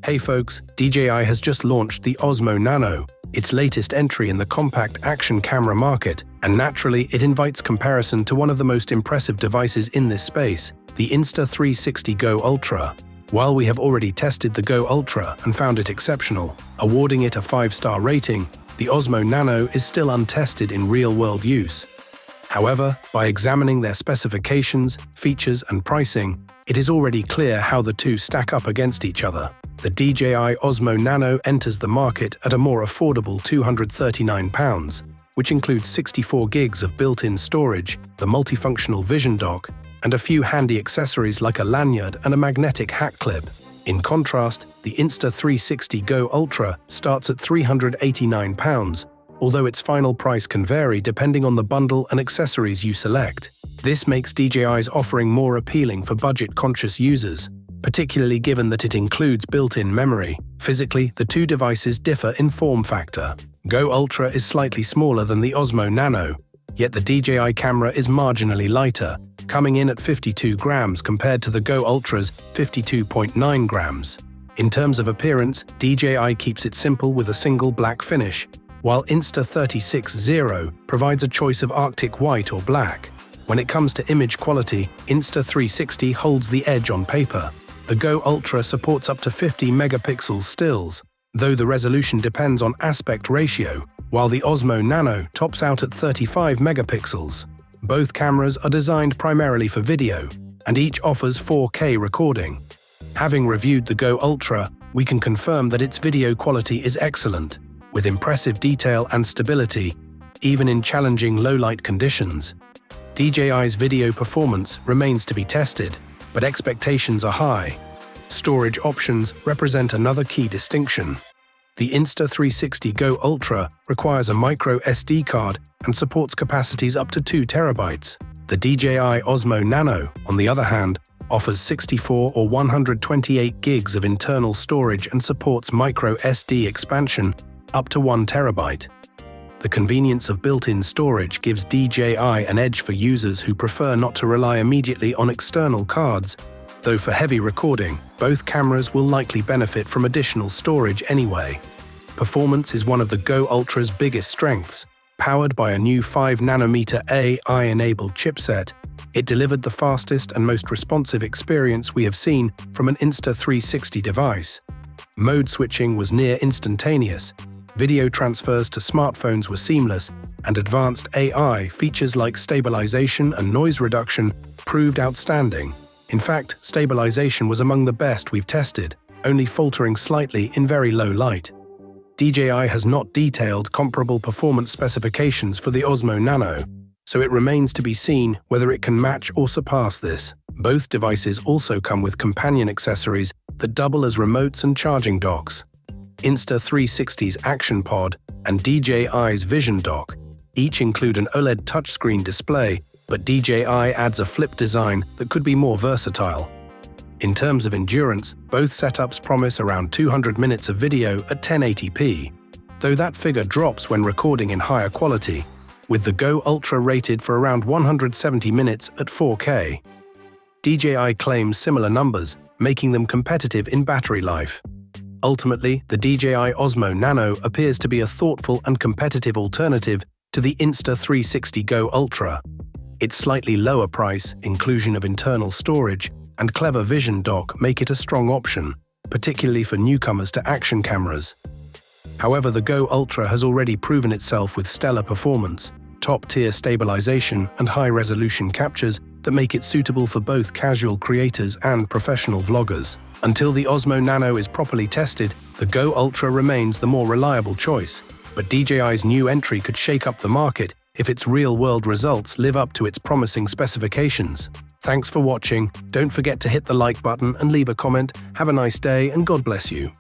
Hey folks, DJI has just launched the Osmo Nano, its latest entry in the compact action camera market, and naturally it invites comparison to one of the most impressive devices in this space, the Insta360 Go Ultra. While we have already tested the Go Ultra and found it exceptional, awarding it a 5-star rating, the Osmo Nano is still untested in real-world use. However, by examining their specifications, features, and pricing, it is already clear how the two stack up against each other. The DJI Osmo Nano enters the market at a more affordable £239, which includes 64 gigs of built-in storage, the multifunctional vision dock, and a few handy accessories like a lanyard and a magnetic hat clip. In contrast, the Insta360 Go Ultra starts at £389, although its final price can vary depending on the bundle and accessories you select. This makes DJI's offering more appealing for budget-conscious users, particularly given that it includes built-in memory. Physically, the two devices differ in form factor. Go Ultra is slightly smaller than the Osmo Nano, yet the DJI camera is marginally lighter, coming in at 52 grams compared to the Go Ultra's 52.9 grams. In terms of appearance, DJI keeps it simple with a single black finish, while Insta360 provides a choice of Arctic white or black. When it comes to image quality, Insta360 holds the edge on paper. The Go Ultra supports up to 50 megapixels stills, though the resolution depends on aspect ratio, while the Osmo Nano tops out at 35 megapixels. Both cameras are designed primarily for video, and each offers 4K recording. Having reviewed the Go Ultra, we can confirm that its video quality is excellent, with impressive detail and stability, even in challenging low-light conditions. DJI's video performance remains to be tested, but expectations are high. Storage options represent another key distinction. The Insta360 Go Ultra requires a micro SD card and supports capacities up to 2 terabytes. The DJI Osmo Nano, on the other hand, offers 64 or 128 gigs of internal storage and supports micro SD expansion up to 1 terabyte. The convenience of built-in storage gives DJI an edge for users who prefer not to rely immediately on external cards, though for heavy recording, both cameras will likely benefit from additional storage anyway. Performance is one of the Go Ultra's biggest strengths. Powered by a new 5nm AI-enabled chipset, it delivered the fastest and most responsive experience we have seen from an Insta360 device. Mode switching was near instantaneous, video transfers to smartphones were seamless, and advanced AI features like stabilization and noise reduction proved outstanding. In fact, stabilization was among the best we've tested, only faltering slightly in very low light. DJI has not detailed comparable performance specifications for the Osmo Nano, so it remains to be seen whether it can match or surpass this. Both devices also come with companion accessories that double as remotes and charging docks. Insta360's Action Pod and DJI's Vision Dock each include an OLED touchscreen display, but DJI adds a flip design that could be more versatile. In terms of endurance, both setups promise around 200 minutes of video at 1080p, though that figure drops when recording in higher quality, with the Go Ultra rated for around 170 minutes at 4K. DJI claims similar numbers, making them competitive in battery life. Ultimately, the DJI Osmo Nano appears to be a thoughtful and competitive alternative to the Insta360 Go Ultra. Its slightly lower price, inclusion of internal storage, and clever vision dock make it a strong option, particularly for newcomers to action cameras. However, the Go Ultra has already proven itself with stellar performance, top-tier stabilization, and high-resolution captures that make it suitable for both casual creators and professional vloggers. Until the Osmo Nano is properly tested, the Go Ultra remains the more reliable choice, but DJI's new entry could shake up the market if its real-world results live up to its promising specifications. Thanks for watching. Don't forget to hit the like button and leave a comment. Have a nice day and God bless you.